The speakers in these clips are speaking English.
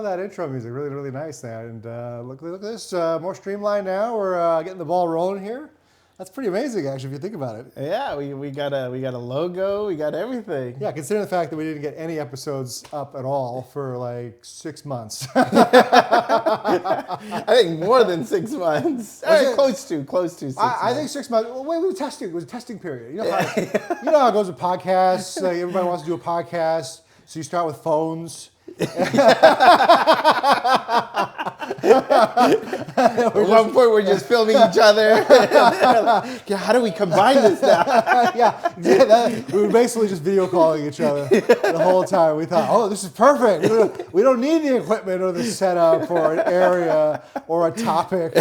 that intro music. Really, really nice there. And look at this. More streamlined now. We're getting the ball rolling here. That's pretty amazing, actually, if you think about it. Yeah, we got a logo, we got everything. Yeah, considering the fact that we didn't get any episodes up at all for like 6 months. I think more than 6 months. Close to 6 months. I think 6 months. Well, we were testing. It was a testing period. You know how it goes with podcasts. Like everybody wants to do a podcast, so you start with phones. At one point, we're just filming each other. Yeah, how do we combine this now? We were basically just video calling each other the whole time. We thought, oh, this is perfect. We don't need the equipment or the setup or an area or a topic.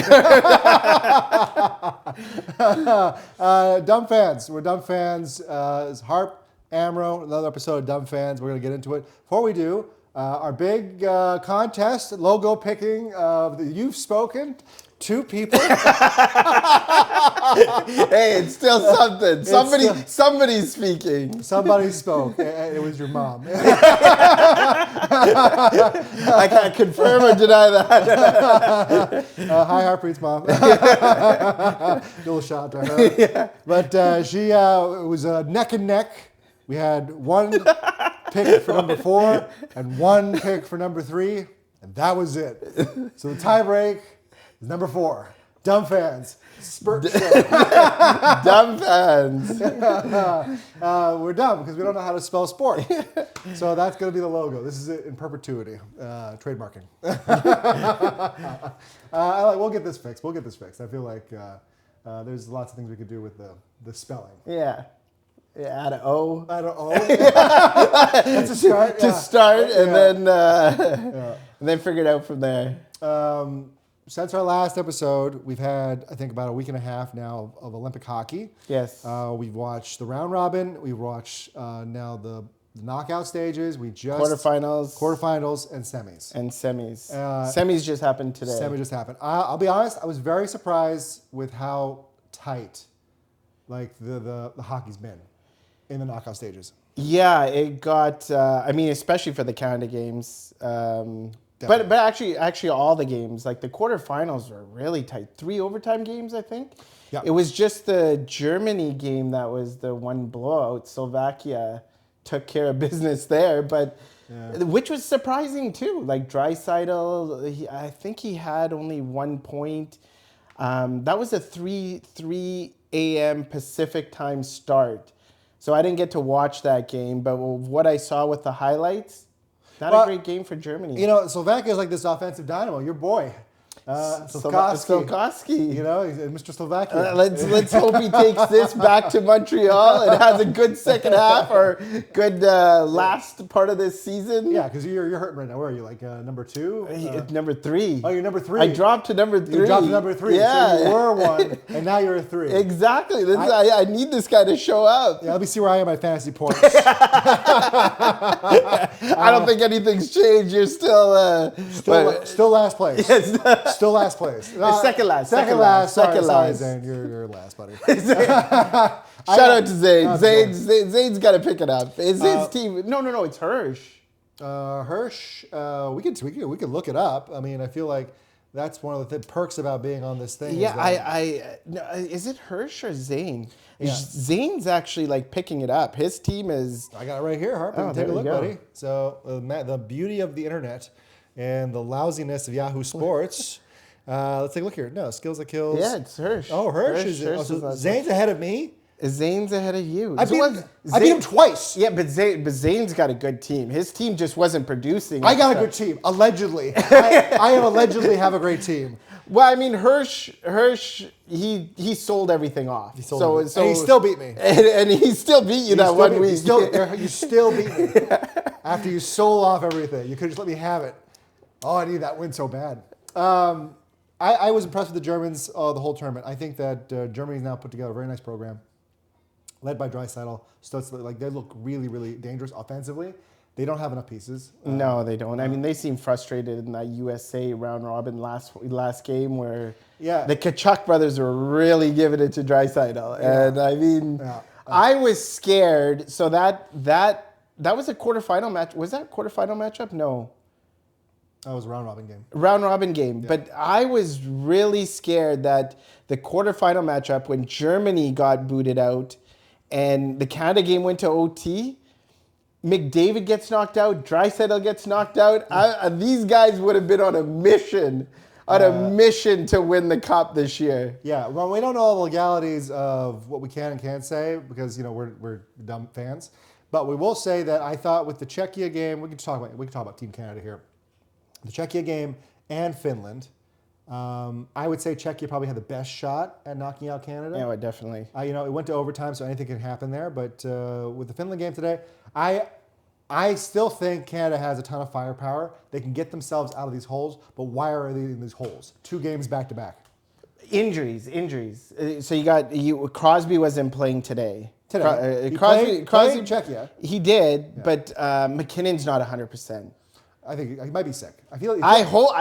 Dumb Fans. We're Dumb Fans. It's Harp, Amro, another episode of Dumb Fans. We're going to get into it. Before we do, our big contest, logo picking of the You've Spoken. 2 people. Hey, it's still something. Somebody's speaking. Somebody spoke. It was your mom. I can't confirm or deny that. Hi, Harpreet's mom. Little shot to her. Yeah. But she was neck and neck. We had 1 pick for number 4 and 1 pick for number 3, and that was it. So the tie break is number 4. Dumb Fans. Spurt show. Dumb Fans. We're dumb because we don't know how to spell sport. So that's going to be the logo. This is it in perpetuity. Trademarking. We'll get this fixed. I feel like there's lots of things we could do with the spelling. Yeah. Yeah, add an O. Add an O. That's a start. To start, and then figure it out from there. Since our last episode, we've had, I think, about a week and a half now of Olympic hockey. Yes. We've watched the round robin. We've watched now the knockout stages. We just quarterfinals, and semis. Semis just happened today. Semi just happened. I'll be honest. I was very surprised with how tight, like the hockey's been in the knockout stages. Yeah, it got. Especially for the Canada games. But actually, all the games, like the quarterfinals, were really tight. 3 overtime games, I think. Yeah. It was just the Germany game that was the one blowout. Slovakia took care of business there, but which was surprising too. Like Draisaitl, I think he had only 1 point. That was a 3 a.m. Pacific time start. So I didn't get to watch that game, but what I saw with the highlights, not a great game for Germany. You know, Slovakia is like this offensive dynamo. Your boy, Slafkovsky. You know, he's Mr. Slovakia. Let's hope he takes this back to Montreal and has a good second half or good last part of this season. Yeah, because you're hurting right now. Where are you? Like number 2? Number 3. Oh, you're number 3. I dropped to number 3. You dropped to number 3. Yeah. So you were 1, and now you're a 3. Exactly. I need this guy to show up. Yeah, let me see where I am at fantasy points. I don't think anything's changed. You're still last place. Yes. Still last place. Second last. Sorry, Zane. You're last, buddy. Shout out to Zane. Zane's got to pick it up. It's his team. No. It's Hirsch. Hirsch. We could look it up. I mean, I feel like that's one of the perks about being on this thing. Yeah, is it Hirsch or Zane? Yeah. Zane's actually like picking it up. His team is. I got it right here, Harper. Take a look, buddy. So the beauty of the internet and the lousiness of Yahoo Sports. Let's take a look here. No, Skills That Kills. Yeah, it's Hirsch. Oh, Hirsch is it? So Zane's ahead of me. Zane's ahead of you. I beat him twice. Yeah, but Zane's got a good team. His team just wasn't producing. I got a good team, allegedly. I allegedly have a great team. Well, I mean, Hirsch, he sold everything off. And he still beat me. And he still beat you that 1 week. You still beat me. After you sold off everything. You could just let me have it. Oh, I need that win so bad. I was impressed with the Germans the whole tournament. I think that Germany's now put together a very nice program, led by Draisaitl. Stutzler, they look really, really dangerous offensively. They don't have enough pieces. No, they don't. I mean, they seem frustrated in that USA round robin last game where the Kachuk brothers were really giving it to Draisaitl. Yeah. And I mean, I was scared. So that was a quarterfinal match. Was that a quarterfinal matchup? No. That was a round robin game. Round robin game. Yeah. But I was really scared that the quarterfinal matchup when Germany got booted out and the Canada game went to OT, McDavid gets knocked out, Draisaitl gets knocked out. These guys would have been on a mission. To win the cup this year. Yeah, well, we don't know all the legalities of what we can and can't say because we're dumb fans. But we will say that I thought with the Czechia game, we can talk about Team Canada here. The Czechia game and Finland, I would say Czechia probably had the best shot at knocking out Canada. Yeah, definitely. It went to overtime, so anything can happen there. But with the Finland game today, I still think Canada has a ton of firepower. They can get themselves out of these holes, but why are they in these holes? 2 games back to back. Injuries. So Crosby wasn't playing today. Crosby played Czechia. He did, but McKinnon's not 100%. I think he might be sick. I hope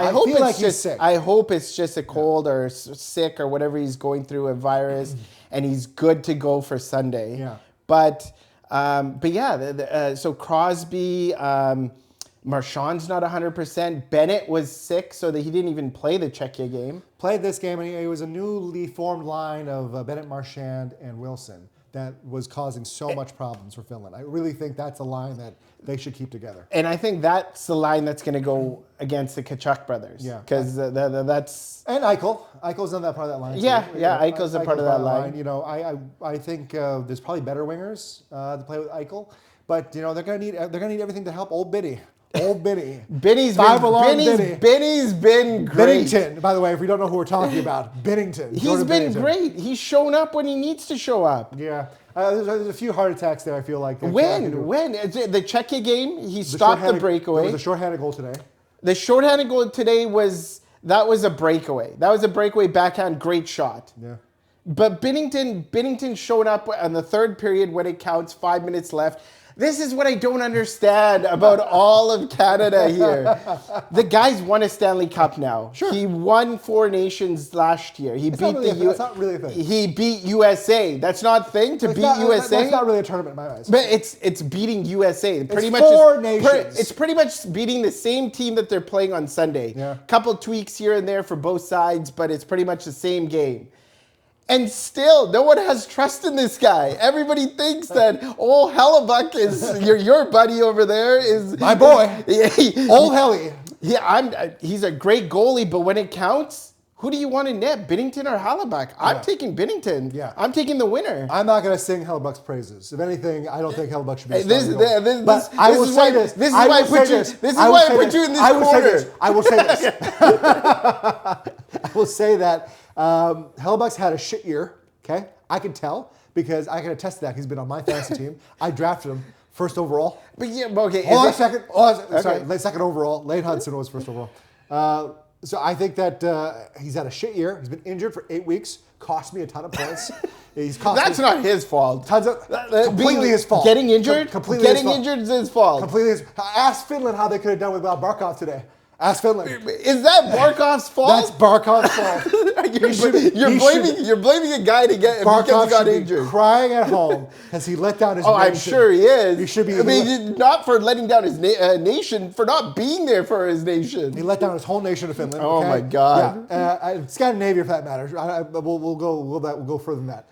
it's just a cold or sick or whatever he's going through, a virus, and he's good to go for Sunday. Yeah. But yeah, so Crosby, Marchand's not 100%. Bennett was sick, so that he didn't even play the Czechia game. Played this game, and it was a newly formed line of Bennett, Marchand, and Wilson that was causing so much problems for Finland. I really think that's a line that they should keep together. And I think that's the line that's going to go against the Tkachuk brothers. Yeah. Because that's... And Eichel. Eichel's on that part of that line. Yeah, too. Eichel's a part of that line. I think there's probably better wingers to play with Eichel. But, they're going to need everything to help old Biddy. Old Biddy. Biddy's been great. Binnington, by the way, if we don't know who we're talking about, Binnington. He's been great. He's shown up when he needs to show up. Yeah. There's a few heart attacks there, I feel like. When? The Czechia game, he stopped the breakaway. There was a shorthanded goal today. The shorthanded goal today was a breakaway. That was a breakaway backhand, great shot. Yeah. But Binnington showed up on the third period when it counts, 5 minutes left. This is what I don't understand about all of Canada here. The guy's won a Stanley Cup now. Sure. He won 4 Nations last year. That's not really a thing. He beat USA. That's not a thing to beat USA. That's not really a tournament in my eyes. But it's beating USA. It's 4 nations. It's pretty much beating the same team that they're playing on Sunday. Yeah. Couple tweaks here and there for both sides, but it's pretty much the same game. And still, no one has trust in this guy. Everybody thinks that Hellebuck is your buddy over there is my boy. Old Helly. Yeah, he's a great goalie, but when it counts, who do you want to net, Binnington or Hellebuck? I'm taking Binnington. Yeah. I'm taking the winner. I'm not going to sing Hellebuck's praises. If anything, I don't think Hellebuck should be a This is why I put you in this corner. I will say this. I will say that Hellebuck's had a shit year, okay? I can tell because I can attest to that. He's been on my fantasy team. I drafted him first overall. But yeah, okay. Hold on a second. Sorry, second overall. Lane Hudson was first overall. So I think that he's had a shit year. He's been injured for 8 weeks. Cost me a ton of points. That's not his fault. Completely his fault. Getting injured? Completely injured is his fault. Completely his fault. Ask Finland how they could have done without Barkov today. Ask Finland. Is that Barkov's fault? That's Barkov's fault. You're blaming a guy because he got injured. Crying at home as he let down his nation. I'm sure he is. He should be. Not for letting down his nation, for not being there for his nation. He let down his whole nation of Finland. Oh my God. Yeah. Scandinavia, for that matter. We'll go further than that.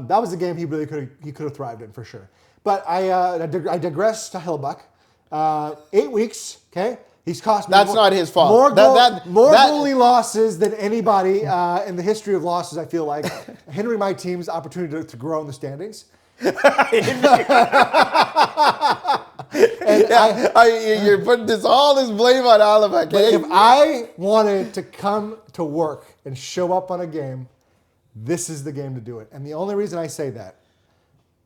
That was a game he really could have thrived in for sure. But I digress to Hellebuck. 8 weeks. Okay. He's cost me That's not his fault. More goalie losses than anybody in the history of losses, I feel like. Hindering my team's opportunity to grow in the standings. You're putting all this blame on Hellebuck. If I wanted to come to work and show up on a game, this is the game to do it. And the only reason I say that,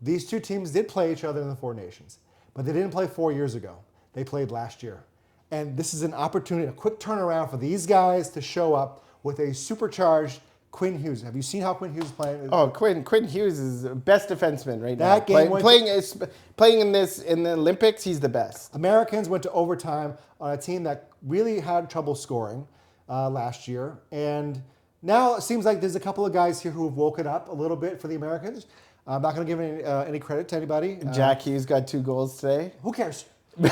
these two teams did play each other in the 4 Nations, but they didn't play 4 years ago. They played last year. And this is an opportunity, a quick turnaround for these guys to show up with a supercharged Quinn Hughes. Have you seen how Quinn Hughes is playing? Oh, Quinn Hughes is the best defenseman right now. That game playing in the Olympics, he's the best. Americans went to overtime on a team that really had trouble scoring last year. And now it seems like there's a couple of guys here who have woken up a little bit for the Americans. I'm not going to give any credit to anybody. Jack Hughes got 2 goals today. Who cares? Who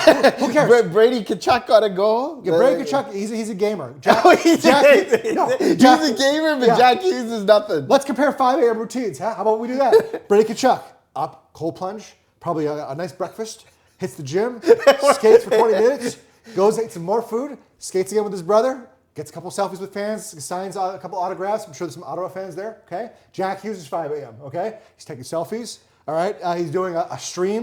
cares? Brady Kachuk got a goal. Yeah, Brady Kachuk, he's a gamer. He's a gamer, but Jack Hughes is nothing. Let's compare 5 a.m. routines. Huh? How about we do that? Brady Kachuk, up, cold plunge, probably a nice breakfast, hits the gym, skates for 20 minutes, goes eat some more food, skates again with his brother, gets a couple selfies with fans, signs a couple autographs. I'm sure there's some Ottawa fans there. Okay. Jack Hughes is 5 a.m. Okay. He's taking selfies. All right. He's doing a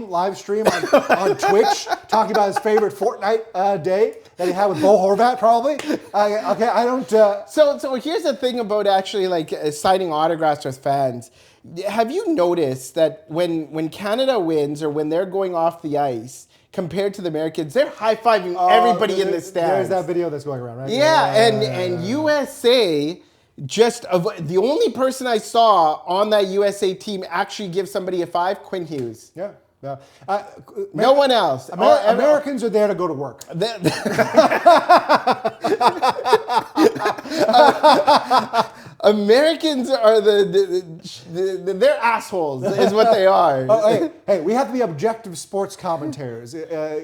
live stream on Twitch, talking about his favorite Fortnite day that he had with Bo Horvat, probably. Okay. I don't. So here's the thing about actually like signing autographs with fans. Have you noticed that when Canada wins or when they're going off the ice, compared to the Americans, they're high-fiving everybody in the stands. There's that video that's going around, right? Yeah, and USA, the only person I saw on that USA team actually give somebody a 5, Quinn Hughes. Yeah. No one else. Americans are there to go to work. Americans are they're assholes, is what they are. Hey, we have to be objective sports commentators,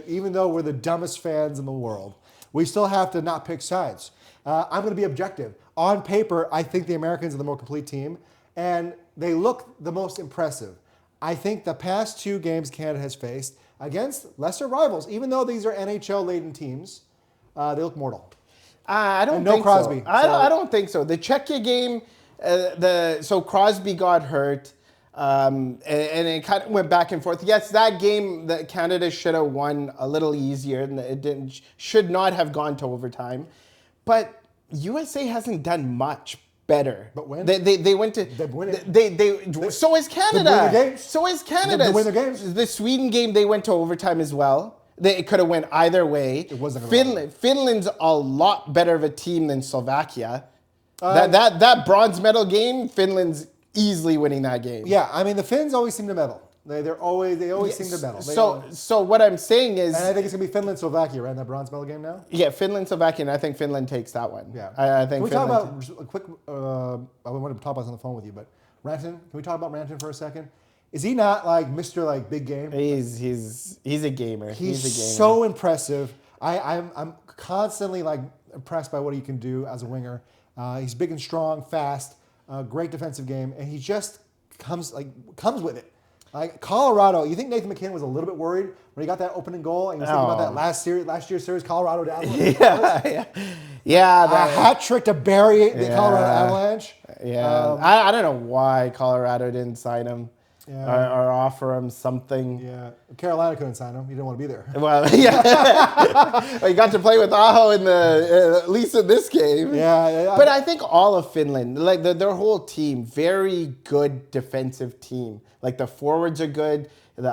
even though we're the dumbest fans in the world. We still have to not pick sides. I'm going to be objective. On paper, I think the Americans are the more complete team, and they look the most impressive. I think the past 2 games Canada has faced against lesser rivals, even though these are NHL-laden teams, they look mortal. I don't and think Crosby, so. I don't think so. The Czechia game, so Crosby got hurt, and it kind of went back and forth. Yes, that game that Canada should have won a little easier, and it should not have gone to overtime. But USA hasn't done much better. But when they went to, so is Canada. So is Canada. They win their games. The Sweden game, they went to overtime as well. It could have went either way. It wasn't. Finland's a lot better of a team than Slovakia. That bronze medal game, Finland's easily winning that game. Yeah, I mean the Finns always seem to medal. They always seem to medal. So what I'm saying is, and I think it's gonna be Finland Slovakia, right? In that bronze medal game now. Yeah, Finland Slovakia, and I think Finland takes that one. Yeah, I think. Can we talk about a quick? I wanted to talk about this on the phone with you, but Rantanen. Can we talk about Rantanen for a second? Is he not like Mr. like big game? He's a gamer. He's a gamer. So impressive. I'm constantly like impressed by what he can do as a winger. He's big and strong, fast, great defensive game, and he just comes with it. Like Colorado, you think Nathan McKinnon was a little bit worried when he got that opening goal, and he was thinking about that last year's series, Colorado down. Yeah, a hat trick to bury the Colorado Avalanche. Yeah, I don't know why Colorado didn't sign him. Yeah. Or offer him something. Yeah, Carolina couldn't sign him. He didn't want to be there. Well, yeah. Well, he got to play with Aho at least in this game. Yeah. But I think all of Finland, like their whole team, very good defensive team. Like the forwards are good. You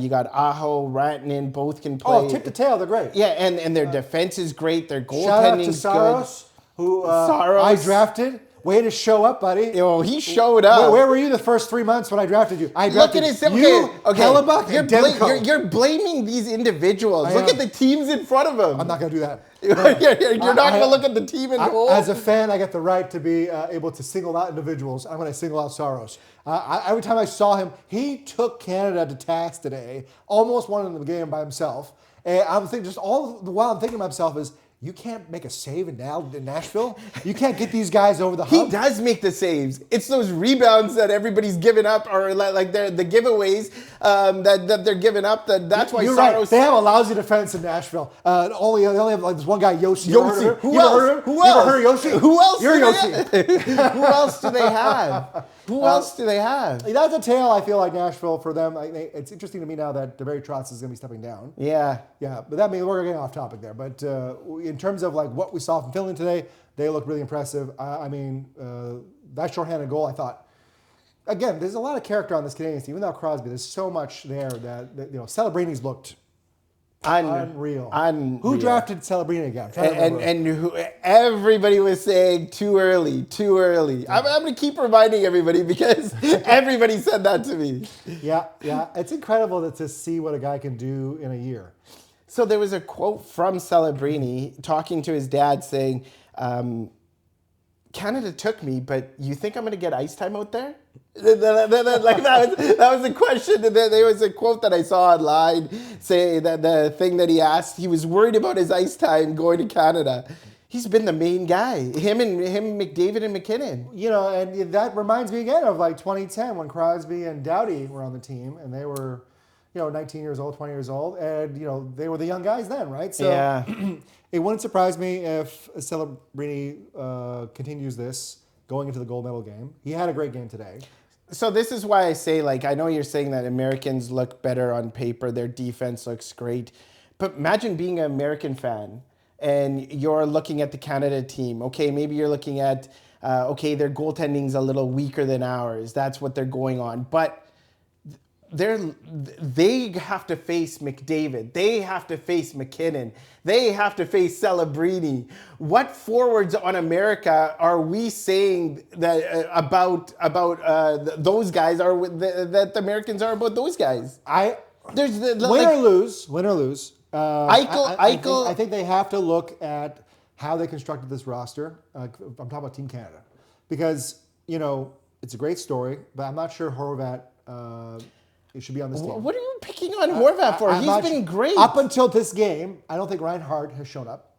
got Aho, Rantanen, both can play. Oh, tip to tail, they're great. Yeah, and their defense is great. Their goaltending is good. Shout out to Saros, who I drafted. Way to show up, buddy. He showed up. Where were you the first 3 months when I drafted you? I drafted you, Hellebuck, and Demko. You're blaming these individuals. Look at the teams in front of them. I'm not going to do that. You're not going to look at the team in goal. As a fan, I get the right to be able to single out individuals. I'm going to single out Saros. Every time I saw him, he took Canada to task today. Almost won the game by himself. And I'm thinking, just all the while I'm thinking to myself is, you can't make a save in Nashville? You can't get these guys over the hump? He does make the saves. It's those rebounds that everybody's giving up, or like the giveaways that they're giving up. That's why You're Saros... right. They have a lousy defense in Nashville. They only have like this one guy, Yossi. Yossi. Who else? Who else? You ever heard of Yossi? Who else? You're Yossi. Who else do they have? Who else do they have? That's a tale, I feel like, Nashville for them. It's interesting to me now that Barry Trotz is going to be stepping down. Yeah. Yeah, but that means we're getting off topic there. But in terms of like what we saw from Finland today, they look really impressive. That shorthanded goal, I thought, again, there's a lot of character on this Canadian team. Even without Crosby, there's so much there that Celebrini's looked unreal. Who drafted Celebrini again? And everybody was saying too early. Yeah. I'm going to keep reminding everybody because everybody said that to me. Yeah. It's incredible to see what a guy can do in a year. So there was a quote from Celebrini talking to his dad saying, Canada took me, but you think I'm going to get ice time out there? Like that was the question. And then there was a quote that I saw online say that the thing that he asked, he was worried about his ice time going to Canada. He's been the main guy. Him, McDavid and McKinnon. You know, and that reminds me again of like 2010 when Crosby and Doughty were on the team, and they were, 19 years old, 20 years old, and they were the young guys then, right? So Yeah. It wouldn't surprise me if Celebrini continues this going into the gold medal game. He had a great game today. So this is why I say, like, I know you're saying that Americans look better on paper, their defense looks great, but imagine being an American fan and you're looking at the Canada team. Okay, maybe you're looking at, their goaltending's a little weaker than ours. That's what they're going on. But they have to face McDavid. They have to face McKinnon. They have to face Celebrini. What forwards on America are we saying that about those guys are that the Americans are about those guys? Win or lose. Eichel. I think they have to look at how they constructed this roster. I'm talking about Team Canada because it's a great story, but I'm not sure Horvat. It should be on this team. What are you picking on Horvat for? He's been great. Up until this game, I don't think Reinhart has shown up.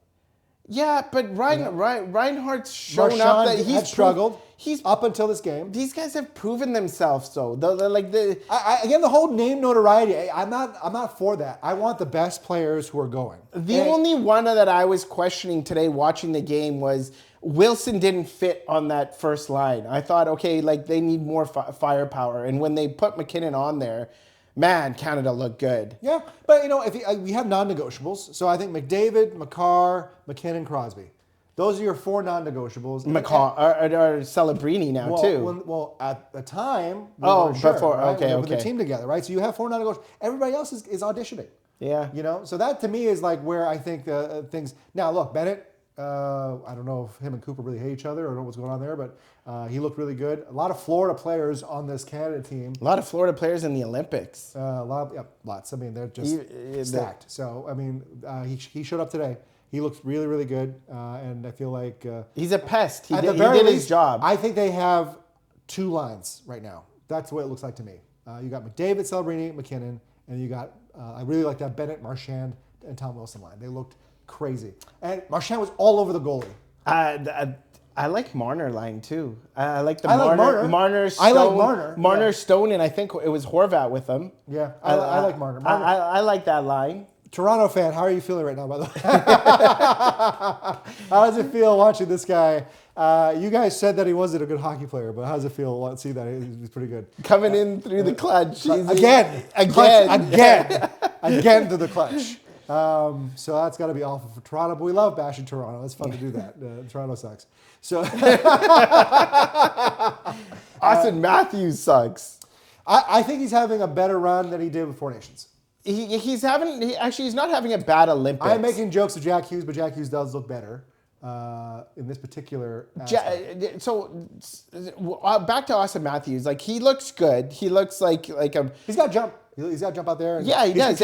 Yeah, but Reinhart's shown Marchand up that he's struggled. He's up until this game. These guys have proven themselves, though. Again, the whole name notoriety. I'm not for that. I want the best players who are going. The only one that I was questioning today watching the game was Wilson didn't fit on that first line. I thought, okay, like they need more firepower. And when they put McKinnon on there, man, Canada looked good. Yeah, but if we have non-negotiables, so I think McDavid, McCarr, McKinnon, Crosby. Those are your 4 non-negotiables. McCarr or Celebrini now too. At the time. Before. Right? Okay. We put the team together, right? So you have 4 non-negotiables. Everybody else is auditioning. Yeah. So that to me is like where I think things. Now look, Bennett. I don't know if him and Cooper really hate each other or know what's going on there, but he looked really good. A lot of Florida players on this Canada team. A lot of Florida players in the Olympics. Lots. I mean, they're just stacked. So, I mean, he showed up today. He looked really, really good, and I feel like he's a pest. He did least, his job. I think they have 2 lines right now. That's the way it looks like to me. You got McDavid, Celebrini, McKinnon, and you got I really like that Bennett, Marchand, and Tom Wilson line. They looked crazy, and Marchand was all over the goalie. I like Marner line too. I like Marner. Stone, I like Marner. Marner, Stone, and I think it was Horvat with them. Yeah, I like Marner. I like that line. Toronto fan, how are you feeling right now, by the way? How does it feel watching this guy? You guys said that he wasn't a good hockey player, but how does it feel to see that he's pretty good? Coming in through the clutch. Again to the clutch. So that's got to be awful for Toronto, but we love bashing Toronto. It's fun to do that. Toronto sucks. So Austin Matthews sucks. I think he's having a better run than he did with 4 Nations. He's not having a bad Olympics. I'm making jokes of Jack Hughes, but Jack Hughes does look better in this particular aspect. Back to Austin Matthews. Like, he looks good. He looks like a... He's got jump. He's got to jump out there. Yeah, he does.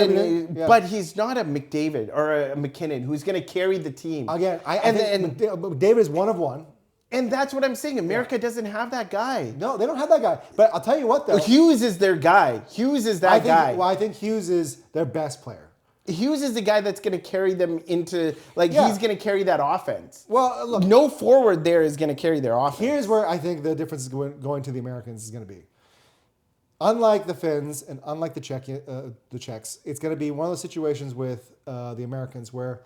But he's not a McDavid or a McKinnon who's going to carry the team. Again, I think David is one of one. And that's what I'm saying. America doesn't have that guy. No, they don't have that guy. But I'll tell you what, though. Hughes is their guy. Hughes is that guy. Well, I think Hughes is their best player. Hughes is the guy that's going to carry them into, he's going to carry that offense. Well, look. No forward there is going to carry their offense. Here's where I think the difference is going to the Americans is going to be. Unlike the Finns and unlike the Czechs, it's going to be one of those situations with the Americans where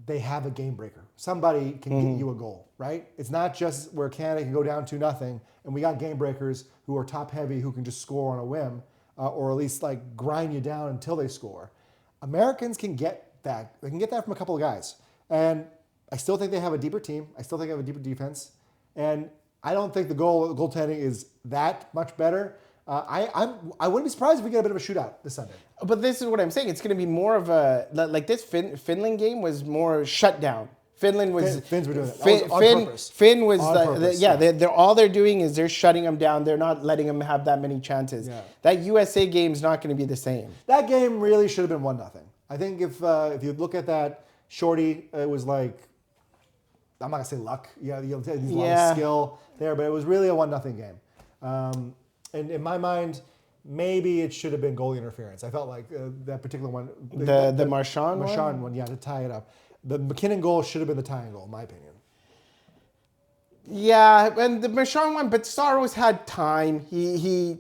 they have a game breaker. Somebody can get you a goal, right? It's not just where Canada can go down 2-0 and we got game breakers who are top heavy who can just score on a whim or at least grind you down until they score. Americans can get that. They can get that from a couple of guys. And I still think they have a deeper team. I still think they have a deeper defense. And I don't think the goaltending is that much better. I wouldn't be surprised if we get a bit of a shootout this Sunday. But this is what I'm saying. It's going to be more of a this Finland game was more shutdown. Finland was Finns were doing that. That was on purpose. Finn was they're all they're doing is they're shutting them down. They're not letting them have that many chances. Yeah. That USA game is not going to be the same. That game really should have been 1-0. I think if you look at that, Shorty, it was like I'm not gonna say luck. Yeah, there's a lot of skill there, but it was really a 1-0 game. And in my mind, maybe it should have been goalie interference. I felt like that particular one, the Marchand one, yeah, to tie it up. The McKinnon goal should have been the tying goal, in my opinion. Yeah, and the Marchand one, but Saros had time. He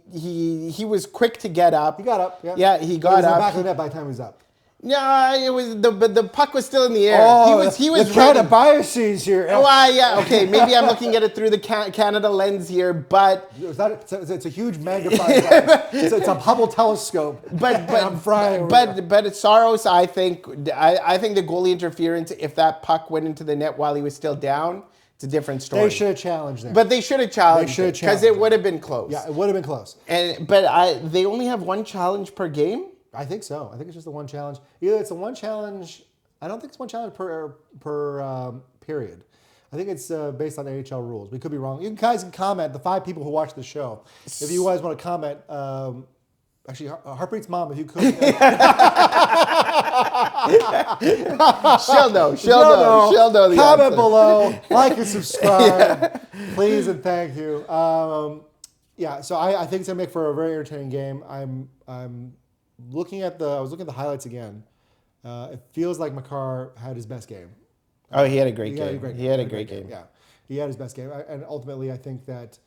was quick to get up. He got up. Yeah, yeah, he got up. Back of the net by the time he was up. Yeah, it was the puck was still in the air. Oh, he was kind of biases here. Well, yeah, okay, maybe I'm looking at it through the Canada lens here, but it's a huge magnifying glass. It's a Hubble telescope. But I'm frying. But Saros, I think the goalie interference, if that puck went into the net while he was still down, it's a different story. They should have challenged them. But they should have challenged it because it would have been close. Yeah, it would have been close. But they only have one challenge per game. I think so. I think it's just the one challenge. Either it's a one challenge. I don't think it's one challenge per period. I think it's based on AHL rules. We could be wrong. You guys can comment. The 5 people who watch the show, if you guys want to comment. Actually, Harpreet's mom, if you could. She'll know. She'll know the comment answer. below. Like and subscribe, please and thank you. Yeah. So I think it's gonna make for a very entertaining game. I'm looking at I was looking at the highlights again. It feels like Makar had his best game. Oh, he had a great game. He had a great game. Yeah, he had his best game, and ultimately, I think that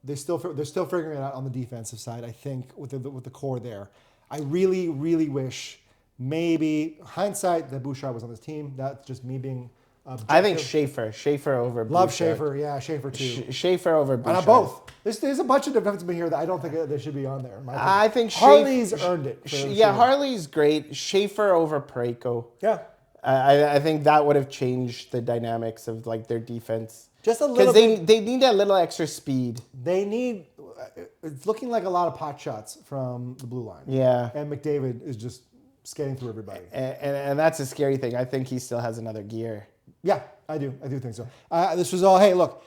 they're still figuring it out on the defensive side. I think with the core there, I really, really wish maybe hindsight that Bouchard was on this team. That's just me being. I think Schaefer over. Love Bouchard. Schaefer, yeah, Schaefer too. Schaefer over Bouchard. And both. There's a bunch of defensemen here that I don't think they should be on there. I think Harley's earned it. Harley's great. Schaefer over Parayko. Yeah. I think that would have changed the dynamics of like their defense. Just a little bit. They need a little extra speed. They need. It's looking like a lot of pot shots from the blue line. Yeah. And McDavid is just skating through everybody. And that's a scary thing. I think he still has another gear. Yeah, I do. I do think so. This was all. Hey, look.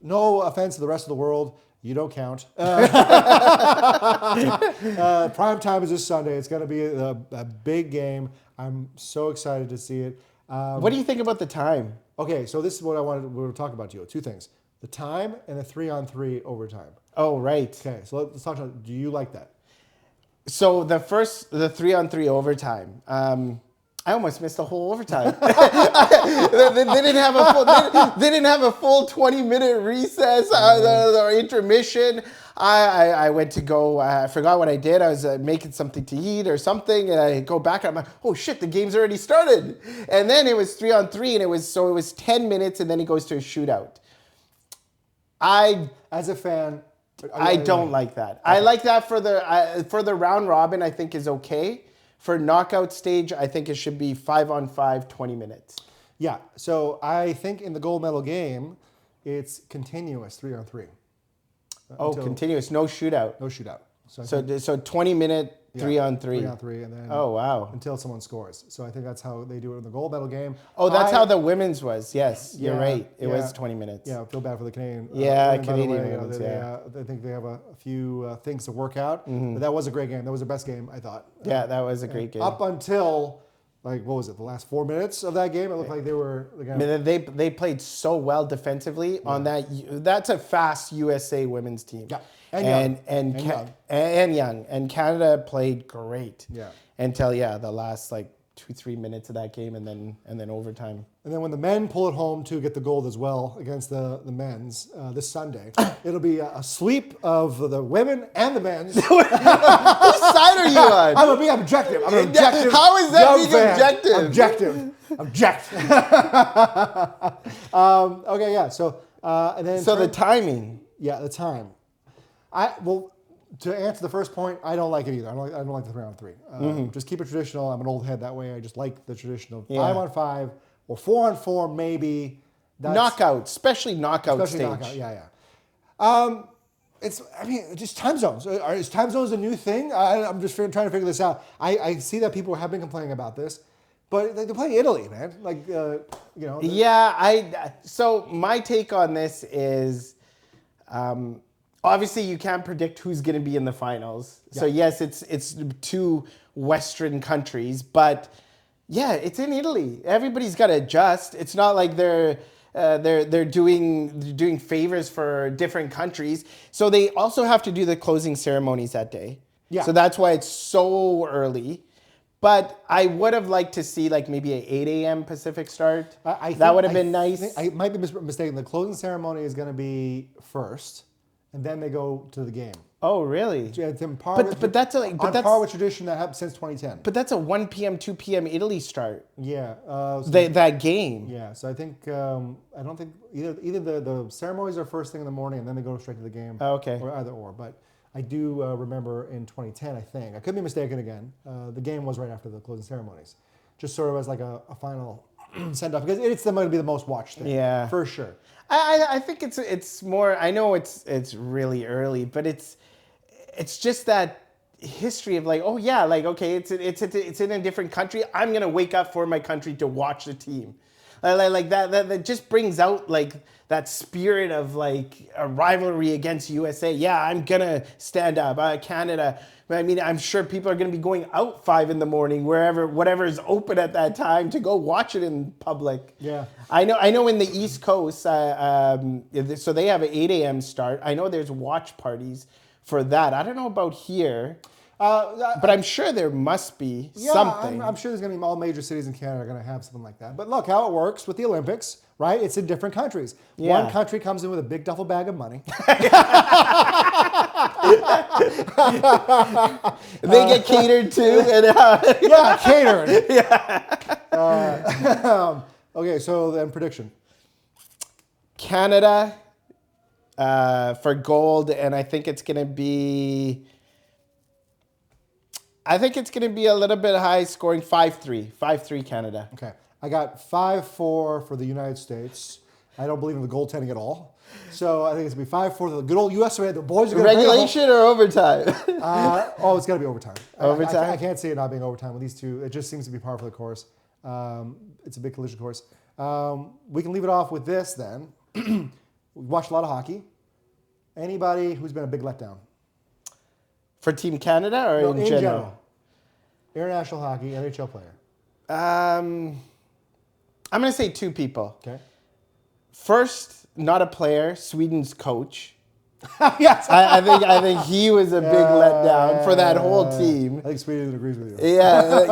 No offense to the rest of the world. You don't count. Prime time is this Sunday. It's going to be a big game. I'm so excited to see it. What do you think about the time? Okay, so this is what we were talking about, Gio. 2 things. The time and the 3-on-3 overtime. Oh, right. Okay, so let's talk about, do you like that? So the 3-on-3 overtime. I almost missed the whole overtime. they didn't have a full. They didn't have a full 20-minute recess or intermission. I went to go. I forgot what I did. I was making something to eat or something, and I go back. And I'm like, oh shit, the game's already started. And then it was 3-on-3, and it was 10 minutes, and then it goes to a shootout. As a fan, I don't like that. Okay. I like that for the round robin. I think is okay. For knockout stage, I think it should be 5-on-5, 20 minutes. Yeah, so I think in the gold medal game, it's continuous 3-on-3. Continuous, no shootout. No shootout. So 20-minute 3-on-3. 3-on-3, and then wow, until someone scores. So I think that's how they do it in the gold medal game. Oh, that's how the women's was. Yes, you're right. It was 20 minutes. Yeah, I feel bad for the Canadian. Canadian women's. I think they have a few things to work out. Mm-hmm. But that was a great game. That was their best game, I thought. Yeah, that was a great game. Up until what was it? The last 4 minutes of that game, it looked like they were. They played so well defensively on that. That's a fast USA women's team. Yeah. And young. And Canada played great. Yeah. Until the last 2-3 minutes of that game, and then overtime. And then when the men pull it home to get the gold as well against the men's this Sunday, it'll be a sweep of the women and the men's. Whose side are you on? I'm being objective. I'm an objective. How is that being objective? Objective. Okay, yeah. So and then the timing. Yeah, the time. To answer the first point, I don't like it either. I don't like the 3-on-3. Just keep it traditional. I'm an old head that way. I just like the traditional 5-on-5 or 4-on-4 maybe. Knockout, especially knockout stage. Knockout, yeah. Just time zones. Is time zones a new thing? I'm just trying to figure this out. I see that people have been complaining about this, but they're playing Italy, man. So my take on this is. Obviously, you can't predict who's going to be in the finals. Yeah. So yes, it's 2 Western countries, but Yeah, it's in Italy. Everybody's got to adjust. It's not like they're doing favors for different countries. So they also have to do the closing ceremonies that day. Yeah. So that's why it's so early. But I would have liked to see like maybe an 8 a.m. Pacific start. That would have been nice. I might be mistaken. The closing ceremony is going to be first, and then they go to the game. Oh, really? Yeah, it's But that's par with tradition that happened since 2010. But that's a 1 p.m., 2 p.m. Italy start. Yeah. That game. Yeah. So I think I don't think either the ceremonies are first thing in the morning, and then they go straight to the game. Oh, okay. Or either or. But I do remember in 2010, I think I could be mistaken again. The game was right after the closing ceremonies, just sort of as like a final send off because it's going to be the most watched thing. Yeah, for sure. I think it's more. I know it's really early, but it's just that history of like, oh yeah, like okay, it's in a different country. I'm gonna wake up for my country to watch the team, like that just brings out like that spirit of like a rivalry against USA. Yeah, I'm gonna stand up. Canada. I mean, I'm sure people are gonna be going out 5 a.m, whatever is open at that time to go watch it in public. Yeah, I know. In the East Coast, so they have an 8 a.m. start. I know there's watch parties for that. I don't know about here, but I'm sure there must be something. I'm sure there's going to be all major cities in Canada are going to have something like that. But look how it works with the Olympics, right? It's in different countries. Yeah. One country comes in with a big duffel bag of money. They get catered to. Yeah, catered. Yeah. Okay, so then prediction. Canada for gold, and I think it's going to be a little bit high scoring, 5-3. 5-3 Canada. Okay. I got 5-4 for the United States. I don't believe in the goaltending at all. So I think it's going to be 5-4 for the good old US. The boys are going to regulation or overtime? It's got to be overtime. Overtime? I can't see it not being overtime with these two. It just seems to be par for the course. It's a big collision course. We can leave it off with this then. We watched a lot of hockey. Anybody who's been a big letdown? For Team Canada or in general? International hockey, NHL player. I'm going to say 2 people. Okay. First, not a player, Sweden's coach. Yes. I think he was a big letdown for that whole team. I think Sweden agrees with you. Yeah,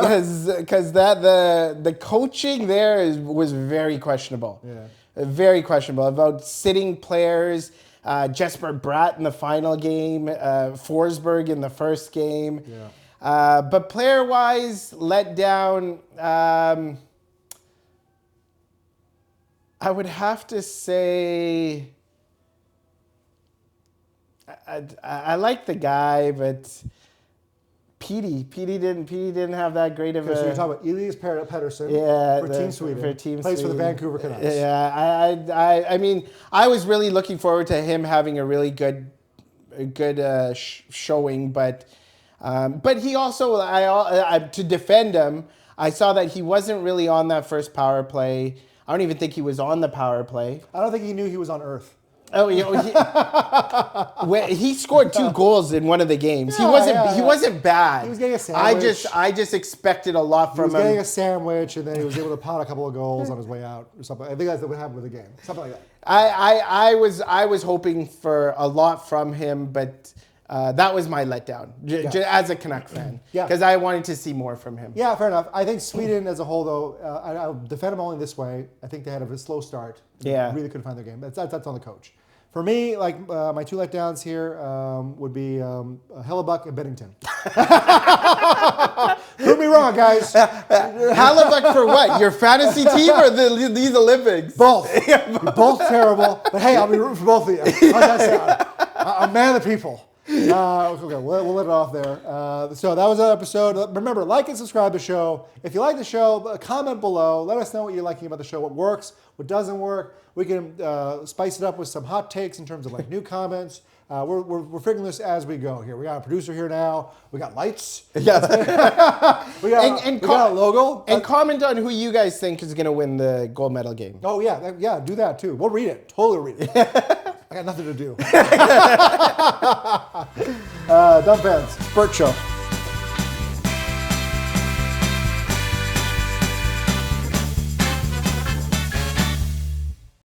because the coaching there was very questionable. Yeah. Very questionable about sitting players. Jesper Bratt in the final game, Forsberg in the first game. Yeah. But player-wise, let down. I would have to say I like the guy, but Petey didn't have that great of a. So you're talking about Elias Pettersson for Team Sweden. Plays for the Vancouver Canucks. Yeah, I mean, I was really looking forward to him having a really good showing, but he also to defend him, I saw that he wasn't really on that first power play. I don't even think he was on the power play. I don't think he knew he was on Earth. Oh, he scored 2 goals in one of the games. He wasn't bad. He was getting a sandwich. I just expected a lot from him. He was getting a sandwich, and then he was able to pot a couple of goals on his way out, or something. I think that's what happened with the game. Something like that. I was hoping for a lot from him, but that was my letdown as a Canuck fan. Because I wanted to see more from him. Yeah, fair enough. I think Sweden as a whole, though, I'll defend them only this way. I think they had a slow start. Yeah. Really couldn't find their game. That's on the coach. For me, like my 2 letdowns here would be Hellebuck and Bennington. Prove me wrong, guys. Hellebuck for what? Your fantasy team or these Olympics? Both. You're both terrible. But hey, I'll be rooting for both of you. How's that sound? I'm man of the people. Okay, we'll let it off there. So that was an episode. Remember, like and subscribe to the show. If you like the show, comment below. Let us know what you're liking about the show, what works, what doesn't work. We can spice it up with some hot takes in terms of like new comments. We're figuring this as we go here. We got a producer here now. We got lights. Yeah. we got a logo. And comment on who you guys think is going to win the gold medal game. Oh, yeah. Do that, too. We'll read it. Totally read it. I got nothing to do. Dumb Fans, Burt Show.